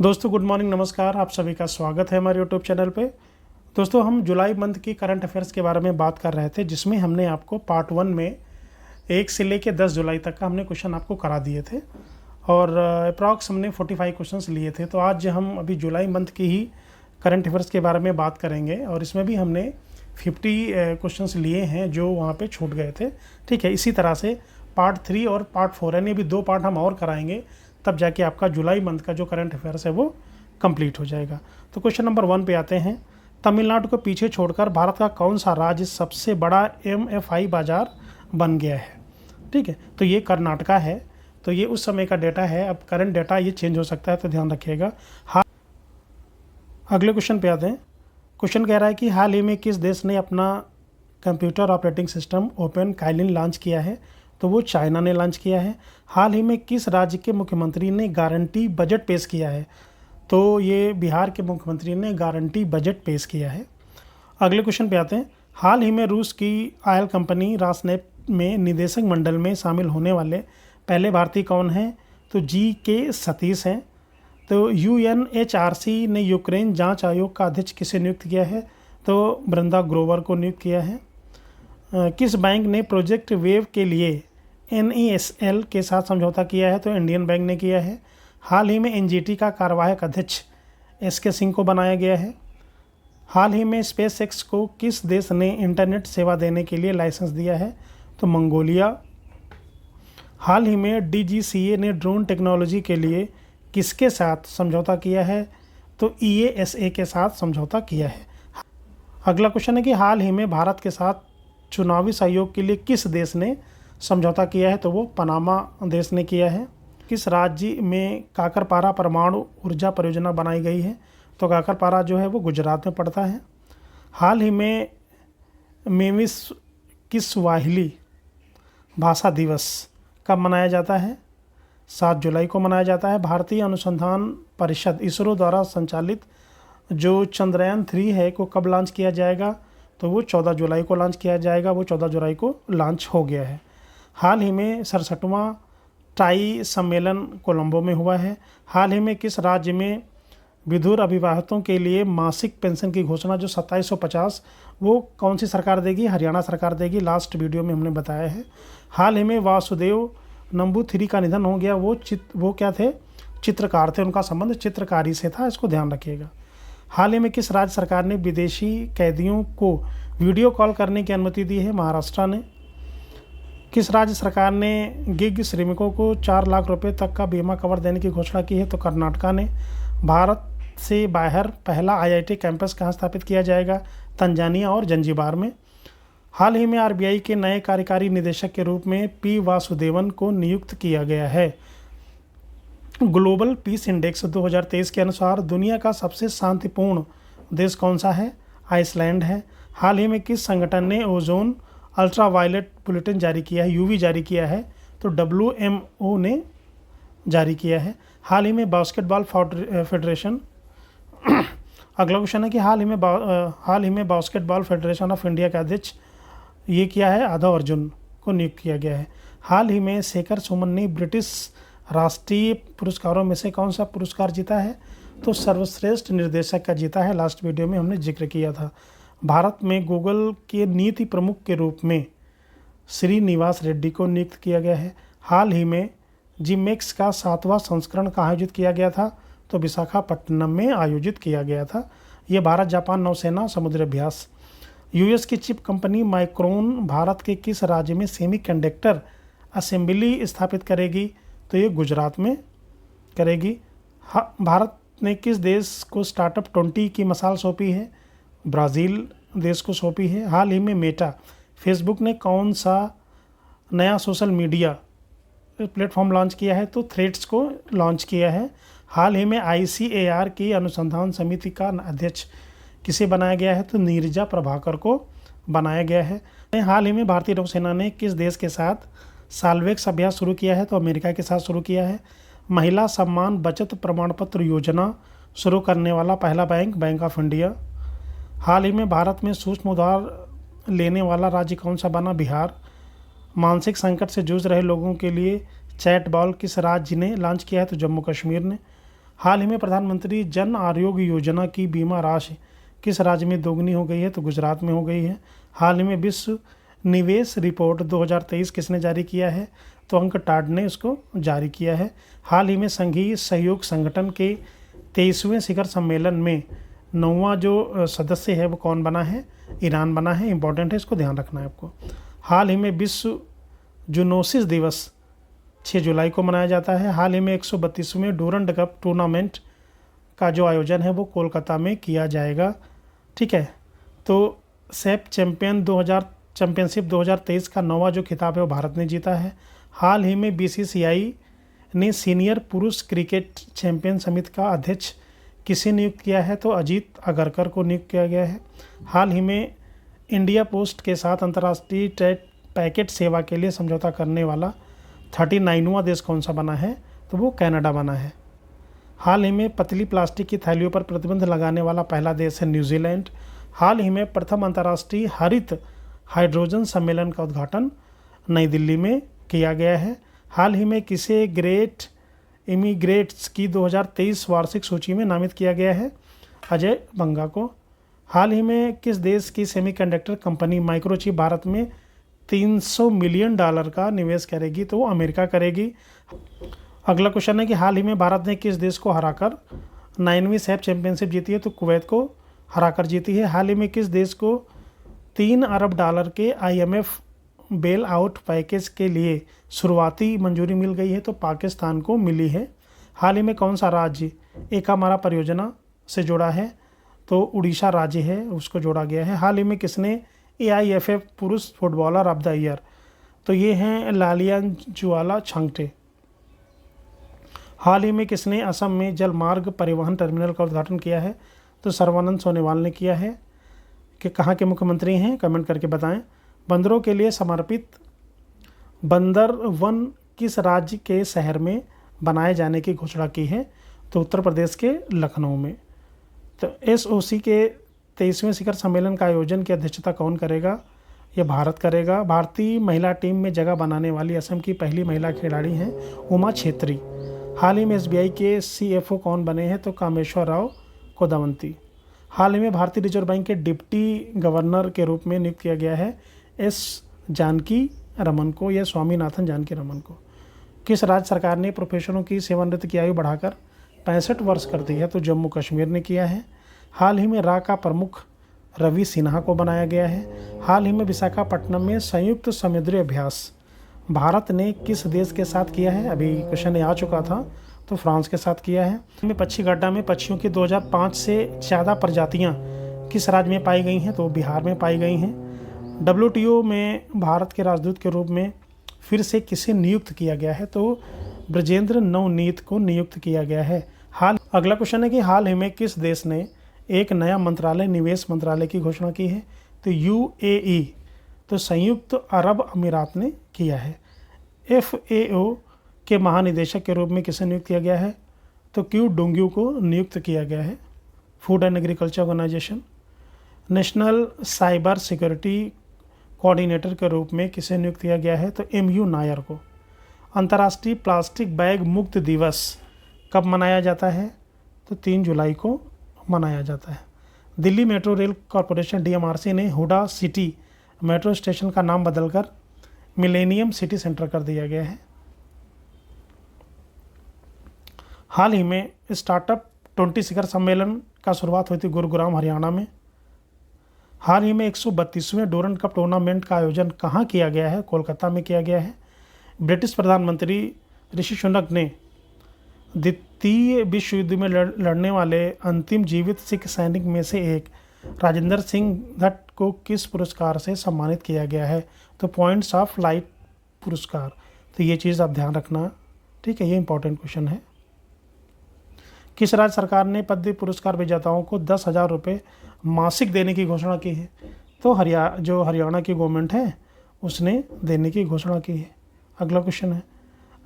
दोस्तों good morning, नमस्कार। आप सभी का स्वागत है हमारे यूट्यूब चैनल पे। दोस्तों हम जुलाई मंथ की करंट अफेयर्स के बारे में बात कर रहे थे, जिसमें हमने आपको पार्ट 1 में 1 से लेकर 10 जुलाई तक का हमने क्वेश्चन आपको करा दिए थे और अप्रॉक्स हमने 45 क्वेश्चंस लिए थे। तो आज हम अभी जुलाई मंथ की ही करंट अफेयर्स के बारे में बात करेंगे और इसमें भी हमने 50 क्वेश्चंस लिए हैं जो वहाँ पे छूट गए थे। ठीक है, इसी तरह से पार्ट 3 और पार्ट 4 यानी अभी 2 पार्ट हम और कराएंगे, तब जाके आपका जुलाई मंथ का जो करंट अफेयर्स है वो कंप्लीट हो जाएगा। तो क्वेश्चन नंबर 1 पे आते हैं। तमिलनाडु को पीछे छोड़कर भारत का कौन सा राज्य सबसे बड़ा MFI बाजार बन गया है? ठीक है, तो ये कर्नाटका है। तो ये उस समय का डेटा है, अब करंट डेटा ये चेंज हो सकता है, तो ध्यान रखिएगा। हाँ, अगले क्वेश्चन पे आते हैं। क्वेश्चन कह रहा है कि हाल ही में किस देश ने अपना computer operating system open Kaelin launch किया है? तो वो चाइना ने लॉन्च किया है। हाल ही में किस राज्य के मुख्यमंत्री ने गारंटी बजट पेश किया है? तो ये बिहार के मुख्यमंत्री ने गारंटी बजट पेश किया है। अगले क्वेश्चन पे आते हैं। हाल ही में रूस की ऑयल कंपनी रासनेप में निदेशक मंडल में शामिल होने वाले पहले भारतीय कौन हैं? तो GK सतीश हैं। तो UNHRC ने यूक्रेन जांच आयोग का अध्यक्ष किसे नियुक्त किया है? तो वृंदा ग्रोवर को नियुक्त किया है। किस बैंक ने प्रोजेक्ट वेव के लिए NESL के साथ समझौता किया है? तो इंडियन बैंक ने किया है। हाल ही में NGT का कार्यवाहक अध्यक्ष SK सिंह को बनाया गया है। हाल ही में SpaceX को किस देश ने इंटरनेट सेवा देने के लिए लाइसेंस दिया है? तो मंगोलिया। हाल ही में DGCA ने ड्रोन टेक्नोलॉजी के लिए किसके साथ समझौता किया है? तो EASA के साथ समझौता किया है। अगला क्वेश्चन है कि हाल ही में भारत के साथ चुनावी सहयोग के लिए किस देश ने समझौता किया है? तो वो पनामा देश ने किया है। किस राज्य में काकरपारा परमाणु ऊर्जा परियोजना बनाई गई है? तो काकरपारा जो है वो गुजरात में पड़ता है। हाल ही में मेविस किस्वाहिली भाषा दिवस कब मनाया जाता है? 7 जुलाई को मनाया जाता है। भारतीय अनुसंधान परिषद इसरो द्वारा संचालित जो चंद्रयान 3 है को कब लॉन्च किया जाएगा? तो वो 14 जुलाई को लॉन्च किया जाएगा। वो 14 जुलाई को लॉन्च हो गया है। हाल ही में 67वां टाई सम्मेलन कोलंबो में हुआ है। हाल ही में किस राज्य में विधुर अविवाहितों के लिए मासिक पेंशन की घोषणा जो 2750 वो कौन सी सरकार देगी? हरियाणा सरकार देगी। लास्ट वीडियो में हमने बताया है। हाल ही में वासुदेव नंबूथिरी का निधन हो गया। वो क्या थे? चित्रकार थे। उनका संबंध चित्रकारी से था, इसको ध्यान रखिएगा। हाल ही में किस राज्य सरकार ने विदेशी कैदियों को वीडियो कॉल करने की अनुमति दी है? महाराष्ट्र ने। किस राज्य सरकार ने गिग श्रमिकों को 4 लाख रुपए तक का बीमा कवर देने की घोषणा की है? तो कर्नाटका ने। भारत से बाहर पहला IIT कैंपस कहाँ स्थापित किया जाएगा? तंजानिया और जंजीबार में। हाल ही में RBI के नए कार्यकारी निदेशक के रूप में P वासुदेवन को नियुक्त किया गया है। ग्लोबल पीस इंडेक्स 2023 के अनुसार दुनिया का सबसे शांतिपूर्ण देश कौन सा है? आइसलैंड है। हाल ही में किस संगठन ने ओजोन अल्ट्रावायलेट बुलेटिन जारी किया है? UV जारी किया है। तो WMO ने जारी किया है। हाल ही में बास्केटबॉल फेडरेशन अगला क्वेश्चन है कि हाल ही में बास्केटबॉल फेडरेशन ऑफ इंडिया के अध्यक्ष ये किया है? आदव अर्जुन को नियुक्त किया गया है। हाल ही में शेखर सुमन ने ब्रिटिश राष्ट्रीय पुरस्कारों में से कौन सा पुरस्कार जीता है? तो सर्वश्रेष्ठ निर्देशक का जीता है। लास्ट वीडियो में हमने जिक्र किया था। भारत में गूगल के नीति प्रमुख के रूप में श्रीनिवास रेड्डी को नियुक्त किया गया है। हाल ही में जिमेक्स का 7वां संस्करण का आयोजित किया गया था? तो विशाखापट्टनम में आयोजित किया गया था। ये भारत जापान नौसेना समुद्री अभ्यास। US की चिप कंपनी माइक्रोन भारत के किस राज्य में सेमीकंडक्टर असेंबली स्थापित करेगी? तो ये गुजरात में करेगी। भारत ने किस देश को स्टार्टअप 20 की मसाल सौंपी है? ब्राज़ील देश को सौंपी है। हाल ही में मेटा फेसबुक ने कौन सा नया सोशल मीडिया प्लेटफॉर्म लॉन्च किया है? तो थ्रेड्स को लॉन्च किया है। हाल ही में ICAR की अनुसंधान समिति का अध्यक्ष किसे बनाया गया है? तो नीरजा प्रभाकर को बनाया गया है। हाल ही में भारतीय नौसेना ने किस देश के साथ साल्वेक्स अभ्यास शुरू किया है? तो अमेरिका के साथ शुरू किया है। महिला सम्मान बचत प्रमाण पत्र योजना शुरू करने वाला पहला बैंक ऑफ इंडिया। हाल ही में भारत में सूक्ष्म उधार लेने वाला राज्य कौन सा बना? बिहार। मानसिक संकट से जूझ रहे लोगों के लिए चैट बॉल किस राज्य ने लॉन्च किया है? तो जम्मू कश्मीर ने। हाल ही में प्रधानमंत्री जन आरोग्य योजना की बीमा राशि किस राज्य में दोगुनी हो गई है? तो गुजरात में हो गई है। हाल ही में विश्व निवेश रिपोर्ट 2023 किसने जारी किया है? तो अंकटाड ने उसको जारी किया है। हाल ही में संघीय सहयोग संगठन के 23वें शिखर सम्मेलन में 9वां जो सदस्य है वो कौन बना है? ईरान बना है। इंपॉर्टेंट है, इसको ध्यान रखना है आपको। हाल ही में विश्व जूनोसिस दिवस 6 जुलाई को मनाया जाता है। हाल ही में 132वें डूरंड कप टूर्नामेंट का जो आयोजन है वो कोलकाता में किया जाएगा। ठीक है, तो सेफ चैंपियनशिप 2023 का 9वां जो खिताब है वो भारत ने जीता है। हाल ही में बीसीसीआई ने सीनियर पुरुष क्रिकेट चैंपियन समिति का अध्यक्ष किसे नियुक्त किया है? तो अजीत अगरकर को नियुक्त किया गया है। हाल ही में इंडिया पोस्ट के साथ अंतर्राष्ट्रीय पैकेट सेवा के लिए समझौता करने वाला 39वां देश कौन सा बना है? तो वो कनाडा बना है। हाल ही में पतली प्लास्टिक की थैलियों पर प्रतिबंध लगाने वाला पहला देश है न्यूजीलैंड। हाल ही में प्रथम अंतर्राष्ट्रीय हरित हाइड्रोजन सम्मेलन का उद्घाटन नई दिल्ली में किया गया है। हाल ही में किसे ग्रेट इमिग्रेट्स की 2023 वार्षिक सूची में नामित किया गया है? अजय बंगा को। हाल ही में किस देश की सेमीकंडक्टर कंपनी माइक्रोचिप भारत में $300 मिलियन का निवेश करेगी? तो वो अमेरिका करेगी। अगला क्वेश्चन है कि हाल ही में भारत ने किस देश को हराकर 9वीं सैफ चैंपियनशिप जीती है? तो कुवैत को हराकर जीती है। हाल ही में किस देश को $3 अरब के IMF बेल आउट पैकेज के लिए शुरुआती मंजूरी मिल गई है? तो पाकिस्तान को मिली है। हाल ही में कौन सा राज्य एकामारा परियोजना से जुड़ा है? तो उड़ीसा राज्य है, उसको जोड़ा गया है। हाल ही में किसने AIFF पुरुष फुटबॉलर ऑफ द ईयर? तो ये हैं लालियांजुआला छंगटे। हाल ही में किसने असम में जलमार्ग परिवहन टर्मिनल का उद्घाटन किया है? तो सर्बानंद सोनोवाल ने किया है। कि कहाँ के मुख्यमंत्री हैं? कमेंट करके बताएं। बंदरों के लिए समर्पित बंदर वन किस राज्य के शहर में बनाए जाने की घोषणा की है? तो उत्तर प्रदेश के लखनऊ में। तो SOC के 23वें शिखर सम्मेलन का आयोजन की अध्यक्षता कौन करेगा? ये भारत करेगा। भारतीय महिला टीम में जगह बनाने वाली असम की पहली महिला खिलाड़ी हैं उमा छेत्री। हाल ही में SBI के CFO कौन बने हैं? तो कामेश्वर राव कोदावंती। हाल ही में भारतीय रिजर्व बैंक के डिप्टी गवर्नर के रूप में नियुक्त किया गया है S जानकी रमन को या स्वामीनाथन जानकी रमन को। किस राज्य सरकार ने प्रोफेशनों की सेवानिवृत्ति की आयु बढ़ाकर 65 वर्ष कर दी है? तो जम्मू कश्मीर ने किया है। हाल ही में रा का प्रमुख रवि सिन्हा को बनाया गया है। हाल ही में विशाखापट्टनम में संयुक्त समुद्री अभ्यास भारत ने किस देश के साथ किया है? अभी क्वेश्चन आ चुका था, तो फ्रांस के साथ किया है। में पक्षी गड्ढा में पक्षियों की 2005 से ज़्यादा प्रजातियां किस राज्य में पाई गई हैं? तो बिहार में पाई गई हैं। WTO में भारत के राजदूत के रूप में फिर से किसे नियुक्त किया गया है? तो ब्रजेंद्र नवनीत को नियुक्त किया गया है। अगला क्वेश्चन है कि हाल ही में किस देश ने एक नया मंत्रालय निवेश मंत्रालय की घोषणा की है? तो UAE, तो संयुक्त अरब अमीरात ने किया है। FAO के महानिदेशक के रूप में किसे नियुक्त किया गया है? तो क्यू डोंग्यू को नियुक्त किया गया है। Food and agriculture organisation. National cyber security coordinator के रूप में किसे नियुक्त किया गया है? तो MU नायर को। अंतर्राष्ट्रीय प्लास्टिक बैग मुक्त दिवस कब मनाया जाता है? तो 3 जुलाई को मनाया जाता है। Delhi metro rail corporation DMRC ने हुडा सिटी मेट्रो स्टेशन का नाम बदलकर मिलेनियम सिटी सेंटर कर दिया गया है। हाल ही में स्टार्टअप 20 शिखर सम्मेलन का शुरुआत हुई थी गुरुग्राम हरियाणा में। हाल ही में 132वें डूरंड कप टूर्नामेंट का आयोजन कहाँ किया गया है? कोलकाता में किया गया है। ब्रिटिश प्रधानमंत्री ऋषि सुनक ने द्वितीय विश्व युद्ध में लड़ने वाले अंतिम जीवित सिख सैनिक में से एक राजेंद्र सिंह भट्ट को किस पुरस्कार से सम्मानित किया गया है? तो पॉइंट्स ऑफ लाइट पुरस्कार। तो ये चीज़ आप ध्यान रखना, ठीक है, ये इंपॉर्टेंट क्वेश्चन है। किस राज्य सरकार ने पद्म पुरस्कार विजेताओं को 10,000 रुपये मासिक देने की घोषणा की है? तो हरियाणा की गवर्नमेंट है उसने देने की घोषणा की है। अगला क्वेश्चन है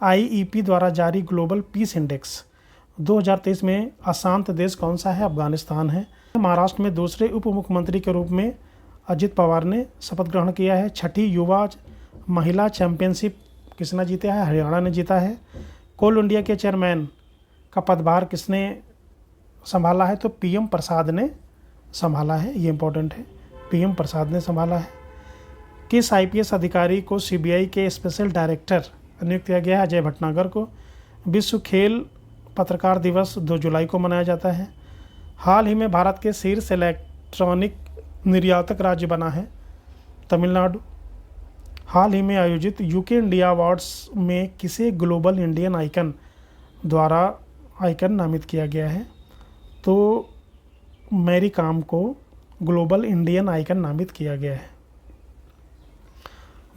IEP द्वारा जारी ग्लोबल पीस इंडेक्स 2023 में अशांत देश कौन सा है? अफगानिस्तान है। महाराष्ट्र में दूसरे उप मुख्यमंत्री के रूप में अजित पवार ने शपथ ग्रहण किया है। छठी युवा महिला चैंपियनशिप किसने जीता है? हरियाणा ने जीता है। कोल इंडिया के चेयरमैन का पदभार किसने संभाला है? तो पीएम प्रसाद ने संभाला है, ये इम्पोर्टेंट है, पीएम प्रसाद ने संभाला है। किस आईपीएस अधिकारी को सीबीआई के स्पेशल डायरेक्टर नियुक्त किया गया है? अजय भटनागर को। विश्व खेल पत्रकार दिवस 2 जुलाई को मनाया जाता है। हाल ही में भारत के शीर्ष इलेक्ट्रॉनिक निर्यातक राज्य बना है तमिलनाडु। हाल ही में आयोजित यूके इंडिया अवार्ड्स में किसे ग्लोबल इंडियन आइकन द्वारा आइकन नामित किया गया है? तो मैरी कॉम को ग्लोबल इंडियन आइकन नामित किया गया है।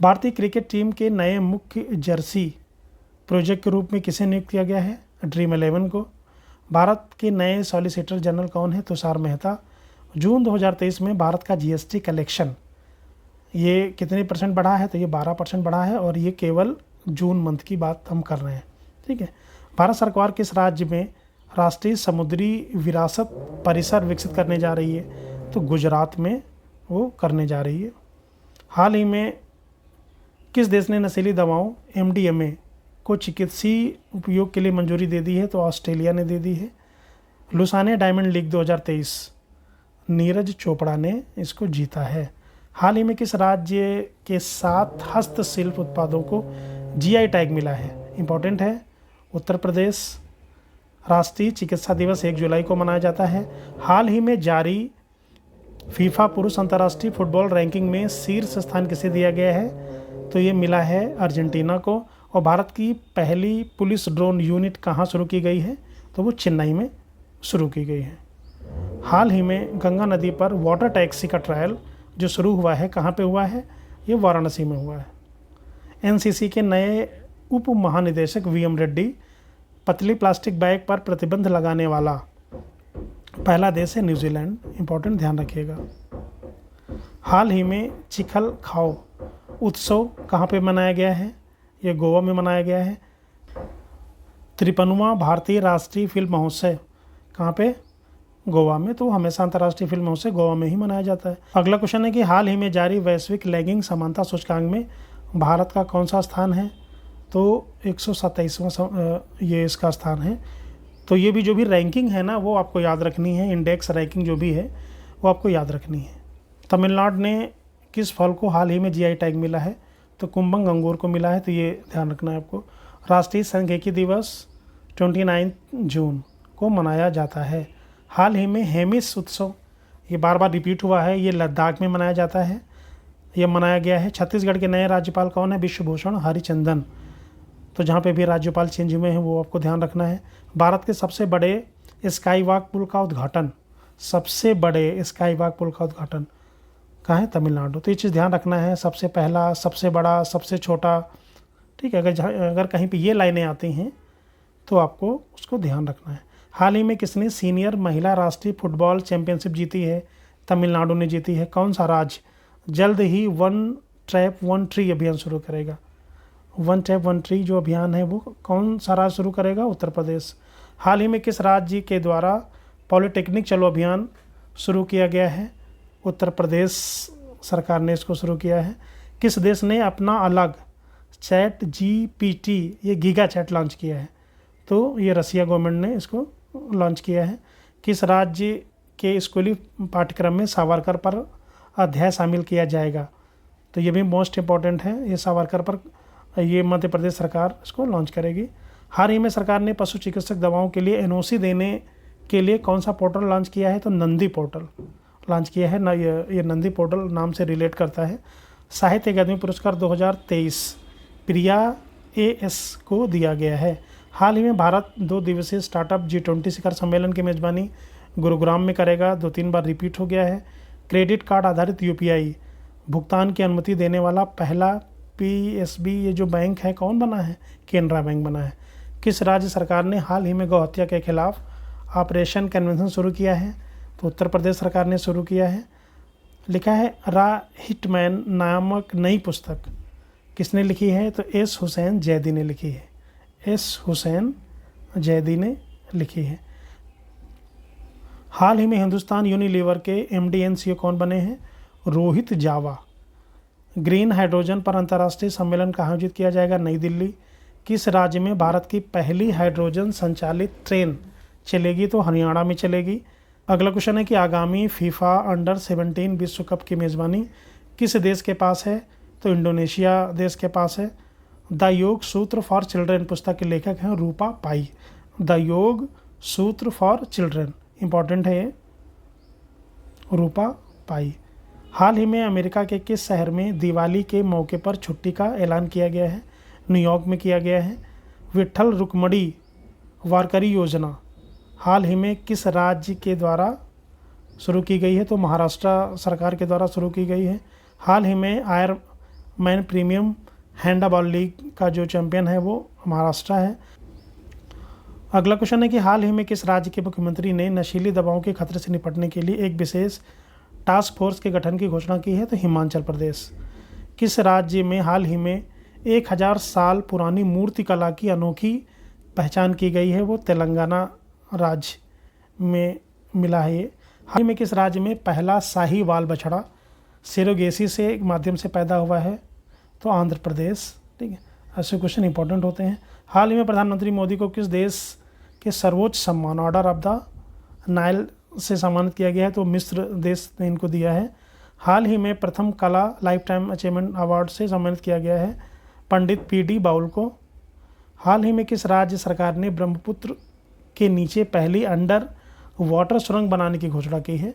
भारतीय क्रिकेट टीम के नए मुख्य जर्सी प्रोजेक्ट के रूप में किसे नियुक्त किया गया है? ड्रीम 11 को। भारत के नए सॉलिसिटर जनरल कौन है? तुषार मेहता। जून 2023 में भारत का जीएसटी कलेक्शन ये कितने % बढ़ा है? तो ये 12% बढ़ा है, और ये केवल जून मंथ की बात हम कर रहे हैं, ठीक है। भारत सरकार किस राज्य में राष्ट्रीय समुद्री विरासत परिसर विकसित करने जा रही है? तो गुजरात में वो करने जा रही है। हाल ही में किस देश ने नशीली दवाओं MDMA को चिकित्सीय उपयोग के लिए मंजूरी दे दी है? तो ऑस्ट्रेलिया ने दे दी है। Lausanne diamond league 2023 Neeraj Chopra ने इसको जीता है। हाल ही में किस राज्य के 7 हस्तशिल्प उत्पादों को GI टैग मिला है? इंपॉर्टेंट है, उत्तर प्रदेश। राष्ट्रीय चिकित्सा दिवस 1 जुलाई को मनाया जाता है। हाल ही में जारी फीफा पुरुष अंतर्राष्ट्रीय फुटबॉल रैंकिंग में शीर्ष स्थान किसे दिया गया है? तो ये मिला है अर्जेंटीना को। और भारत की पहली पुलिस ड्रोन यूनिट कहाँ शुरू की गई है? तो वो चेन्नई में शुरू की गई है। हाल ही में गंगा नदी पर वाटर टैक्सी का ट्रायल जो शुरू हुआ है, कहाँ पे हुआ है? ये वाराणसी में हुआ है। एनसीसी के नए उप महानिदेशक VM रेड्डी। पतली प्लास्टिक बैग पर प्रतिबंध लगाने वाला पहला देश है न्यूजीलैंड। इंपॉर्टेंट, ध्यान रखिएगा। हाल ही में चिखल खाओ उत्सव कहाँ पे मनाया गया है? ये गोवा में मनाया गया है। 53वां भारतीय राष्ट्रीय फिल्म महोत्सव कहाँ पे? गोवा में। तो हमेशा अंतर्राष्ट्रीय फिल्म महोत्सव गोवा में ही मनाया जाता है। अगला क्वेश्चन है कि हाल ही में जारी वैश्विक लैंगिक समानता सूचकांक में भारत का कौन सा स्थान है? तो 127वां ये इसका स्थान है। तो ये भी जो भी रैंकिंग है ना, वो आपको याद रखनी है। इंडेक्स रैंकिंग जो भी है वो आपको याद रखनी है। तमिलनाडु ने किस फल को हाल ही में GI टैग मिला है? तो कुंभंग अंगूर को मिला है, तो ये ध्यान रखना है आपको। राष्ट्रीय सांख्यिकी दिवस 29 जून को मनाया जाता है। हाल ही में हेमिस उत्सव ये बार बार रिपीट हुआ है, ये लद्दाख में मनाया जाता है, ये मनाया गया है। छत्तीसगढ़ के नए राज्यपाल कौन है? विश्वभूषण हरिचंदन। तो जहाँ पे भी राज्यपाल चेंज हुए हैं वो आपको ध्यान रखना है। भारत के सबसे बड़े स्काई वॉक पुल का उद्घाटन, सबसे बड़े स्काई वॉक पुल का उद्घाटन कहाँ है? तमिलनाडु। तो ये चीज़ ध्यान रखना है, सबसे पहला, सबसे बड़ा, सबसे छोटा, ठीक है। अगर कहीं पे ये लाइनें आती हैं तो आपको उसको ध्यान रखना है। हाल ही में किसने सीनियर महिला राष्ट्रीय फुटबॉल चैंपियनशिप जीती है? तमिलनाडु ने जीती है। कौन सा राज्य जल्द ही 1 ट्रैप 1 ट्री अभियान शुरू करेगा? 1 ट्रैप 1 ट्री जो अभियान है वो कौन सा राज्य शुरू करेगा? उत्तर प्रदेश। हाल ही में किस राज्य के द्वारा पॉलिटेक्निक चलो अभियान शुरू किया गया है? उत्तर प्रदेश सरकार ने इसको शुरू किया है। किस देश ने अपना अलग ChatGPT ये गीगा चैट लॉन्च किया है? तो ये रसिया गवर्नमेंट ने इसको लॉन्च किया है। किस राज्य के स्कूली पाठ्यक्रम में सावरकर पर अध्याय शामिल किया जाएगा? तो ये भी मोस्ट इम्पॉर्टेंट है, ये सावरकर पर ये मध्य प्रदेश सरकार इसको लॉन्च करेगी। हाल ही में सरकार ने पशु चिकित्सक दवाओं के लिए NOC देने के लिए कौन सा पोर्टल लॉन्च किया है? तो नंदी पोर्टल लॉन्च किया है ना। ये नंदी पोर्टल नाम से रिलेट करता है। साहित्य अकादमी पुरस्कार 2023 प्रिया AS को दिया गया है। हाल ही में भारत 2 दिवसीय स्टार्टअप G20 शिखर सम्मेलन की मेजबानी गुरुग्राम में करेगा। 2-3 बार रिपीट हो गया है। क्रेडिट कार्ड आधारित UPI भुगतान की अनुमति देने वाला पहला PSB ये जो बैंक है कौन बना है? केनरा बैंक बना है। किस राज्य सरकार ने हाल ही में गौ हत्या के खिलाफ ऑपरेशन कन्वेंशन शुरू किया है? तो उत्तर प्रदेश सरकार ने शुरू किया है। लिखा है रा हिटमैन नामक नई पुस्तक किसने लिखी है? तो S हुसैन जैदी ने लिखी है। S हुसैन जैदी ने लिखी है। हाल ही में हिंदुस्तान यूनिलीवर के MD and CEO कौन बने हैं? रोहित जावा। ग्रीन हाइड्रोजन पर अंतर्राष्ट्रीय सम्मेलन कहाँ आयोजित किया जाएगा? नई दिल्ली। किस राज्य में भारत की पहली हाइड्रोजन संचालित ट्रेन चलेगी? तो हरियाणा में चलेगी। अगला क्वेश्चन है कि आगामी फीफा अंडर 17 विश्व कप की मेज़बानी किस देश के पास है? तो इंडोनेशिया देश के पास है। द योग सूत्र फॉर चिल्ड्रन पुस्तक के लेखक हैं रूपा पाई। द योग सूत्र फॉर चिल्ड्रन, इंपॉर्टेंट है ये, रूपा पाई। हाल ही में अमेरिका के किस शहर में दिवाली के मौके पर छुट्टी का ऐलान किया गया है? न्यूयॉर्क में किया गया है। विट्ठल रुक्मणी वारकरी योजना हाल ही में किस राज्य के द्वारा शुरू की गई है? तो महाराष्ट्र सरकार के द्वारा शुरू की गई है। हाल ही में आयरमैन प्रीमियम हैंडबॉल लीग का जो चैंपियन है वो महाराष्ट्र है। अगला क्वेश्चन है कि हाल ही में किस राज्य के मुख्यमंत्री ने नशीली दवाओं के खतरे से निपटने के लिए एक विशेष टास्क फोर्स के गठन की घोषणा की है? तो हिमाचल प्रदेश। किस राज्य में हाल ही में 1000 साल पुरानी मूर्ति कला की अनोखी पहचान की गई है? वो तेलंगाना राज्य में मिला है ये। हाल ही में किस राज्य में पहला शाही वाल बछड़ा सेरोगेसी से माध्यम से पैदा हुआ है? तो आंध्र प्रदेश। ठीक है, ऐसे क्वेश्चन इंपॉर्टेंट होते हैं। हाल ही में प्रधानमंत्री मोदी को किस देश के सर्वोच्च सम्मान ऑर्डर ऑफ द नाइल से सम्मानित किया गया है? तो मिस्र देश ने इनको दिया है। हाल ही में प्रथम कला लाइफ टाइम अचीवमेंट अवार्ड से सम्मानित किया गया है पंडित पीडी बाउल को। हाल ही में किस राज्य सरकार ने ब्रह्मपुत्र के नीचे पहली अंडर वाटर सुरंग बनाने की घोषणा की है?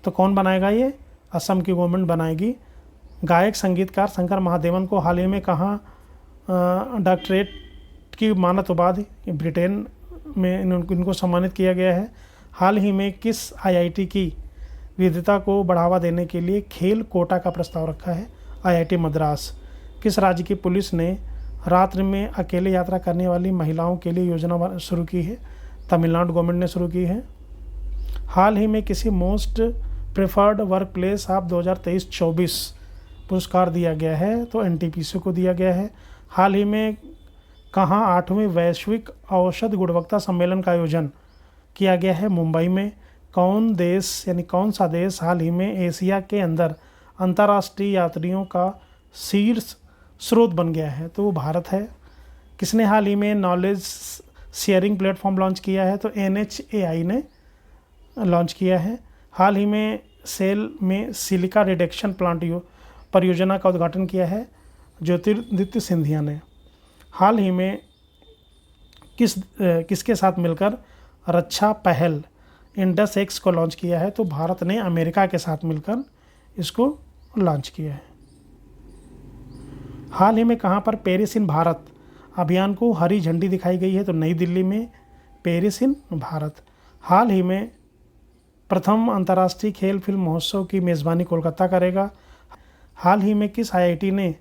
तो कौन बनाएगा ये? असम की गवर्नमेंट बनाएगी। गायक संगीतकार शंकर महादेवन को हाल ही में कहाँ डॉक्टरेट की मान्यता बाद ब्रिटेन में इनको सम्मानित किया गया है। हाल ही में किस आईआईटी की विविधता को बढ़ावा देने के लिए खेल कोटा का प्रस्ताव रखा है? आईआईटी मद्रास। किस राज्य की पुलिस ने रात्रि में अकेले यात्रा करने वाली महिलाओं के लिए योजना शुरू की है? तमिलनाडु गवर्नमेंट ने शुरू की है। हाल ही में किसी most preferred work place of 2023-24 पुरस्कार दिया गया है? तो एनटीपीसी को दिया गया है। हाल ही में कहाँ 8वें वैश्विक औषध गुणवत्ता सम्मेलन का आयोजन किया गया है? मुंबई में। कौन देश यानी कौन सा देश हाल ही में एशिया के अंदर अंतर्राष्ट्रीय यात्रियों का शीर्ष स्रोत बन गया है? तो वो भारत है। किसने हाल ही में नॉलेज शेयरिंग प्लेटफॉर्म लॉन्च किया है? तो NHAI ने लॉन्च किया है। हाल ही में सेल में सिलिका रिडक्शन प्लांट परियोजना का उद्घाटन किया है ज्योतिरादित्य सिंधिया ने। हाल ही में किसके साथ मिलकर रक्षा पहल इंडस एक्स को लॉन्च किया है? तो भारत ने अमेरिका के साथ मिलकर इसको लॉन्च किया है। हाल ही में कहाँ पर पेरिस इन भारत अभियान को हरी झंडी दिखाई गई है? तो नई दिल्ली में पेरिस इन भारत। हाल ही में प्रथम अंतर्राष्ट्रीय खेल फिल्म महोत्सव की मेज़बानी कोलकाता करेगा। हाल ही में किस आईआईटी ने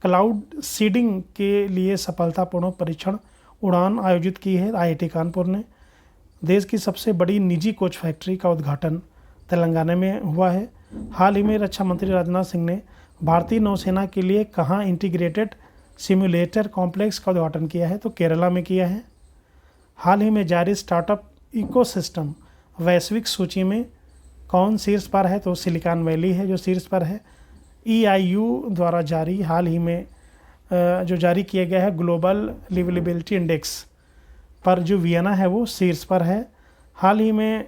क्लाउड सीडिंग के लिए सफलतापूर्ण परीक्षण उड़ान आयोजित की है? आईआईटी कानपुर ने। देश की सबसे बड़ी निजी कोच फैक्ट्री का उद्घाटन तेलंगाना में हुआ है। हाल ही में रक्षा मंत्री राजनाथ सिंह ने भारतीय नौसेना के लिए कहाँ इंटीग्रेटेड सिम्युलेटर कॉम्प्लेक्स का उद्घाटन किया है? तो केरला में किया है। हाल ही में जारी स्टार्टअप इकोसिस्टम वैश्विक सूची में कौन शीर्ष पर है? तो सिलिकॉन वैली है जो शीर्ष पर है। EIU द्वारा जारी हाल ही में जो जारी किया गया है ग्लोबल लिवेबिलिटी इंडेक्स पर जो वियना है वो शीर्ष पर है। हाल ही में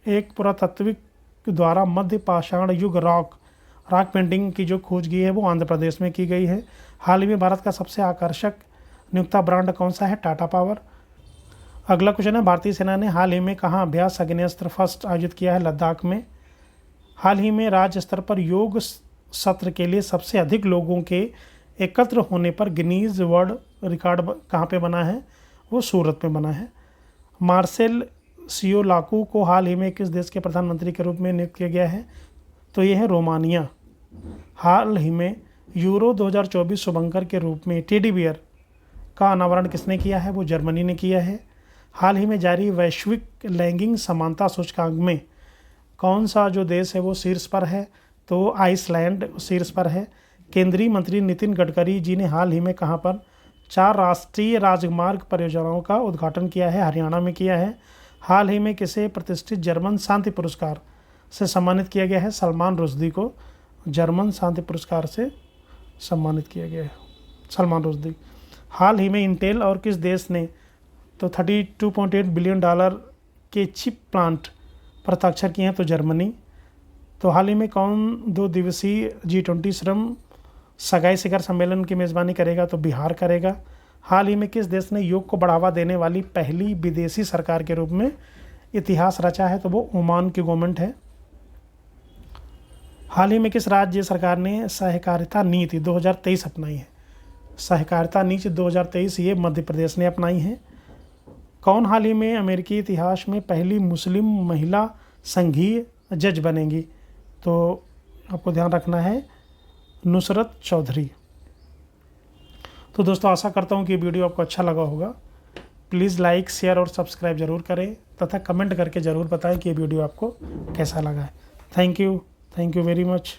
एक पुरातत्विक द्वारा मध्य पाषाण युग रॉक पेंटिंग की जो खोज की है वो आंध्र प्रदेश में की गई है। हाल ही में भारत का सबसे आकर्षक नियुक्ता ब्रांड कौन सा है? टाटा पावर। अगला क्वेश्चन है भारतीय सेना ने हाल ही में कहाँ अभ्यास अग्नेस्त्र फर्स्ट आयोजित किया है? लद्दाख में। हाल ही में राज्य स्तर पर योग सत्र के लिए सबसे अधिक लोगों के एकत्र होने पर गिनीज वर्ल्ड रिकॉर्ड कहाँ पे बना है? वो सूरत में बना है। मार्सेल सियोलाकू को हाल ही में किस देश के प्रधानमंत्री के रूप में नियुक्त किया गया है? तो ये है रोमानिया। हाल ही में यूरो 2024 शुभंकर के रूप में टेडी बियर का अनावरण किसने किया है? वो जर्मनी ने किया है। हाल ही में जारी वैश्विक लैंगिक समानता सूचकांक में कौन सा जो देश है वो शीर्ष पर है? तो आइसलैंड शीर्ष पर है। केंद्रीय मंत्री नितिन गडकरी जी ने हाल ही में कहाँ पर 4 राष्ट्रीय राजमार्ग परियोजनाओं का उद्घाटन किया है? हरियाणा में किया है। हाल ही में किसे प्रतिष्ठित जर्मन शांति पुरस्कार से सम्मानित किया गया है? सलमान रुश्दी को जर्मन शांति पुरस्कार से सम्मानित किया गया है, सलमान रुश्दी। हाल ही में इंटेल और किस देश ने तो $32.8 बिलियन के चिप प्लांट पर हस्ताक्षर किए हैं? तो जर्मनी। तो हाल ही में कौन 2 दिवसीय G20 श्रम सगाई शिखर सम्मेलन की मेज़बानी करेगा? तो बिहार करेगा। हाल ही में किस देश ने योग को बढ़ावा देने वाली पहली विदेशी सरकार के रूप में इतिहास रचा है? तो वो ओमान की गवर्नमेंट है। हाल ही में किस राज्य सरकार ने सहकारिता नीति 2023 अपनाई है? सहकारिता नीति 2023 ये मध्य प्रदेश ने अपनाई है। कौन हाल ही में अमेरिकी इतिहास में पहली मुस्लिम महिला संघीय जज बनेंगी? तो आपको ध्यान रखना है नुसरत चौधरी। तो दोस्तों आशा करता हूँ कि वीडियो आपको अच्छा लगा होगा। प्लीज़ लाइक, शेयर और सब्सक्राइब जरूर करें तथा कमेंट करके ज़रूर बताएं कि ये वीडियो आपको कैसा लगा है। Thank you very much.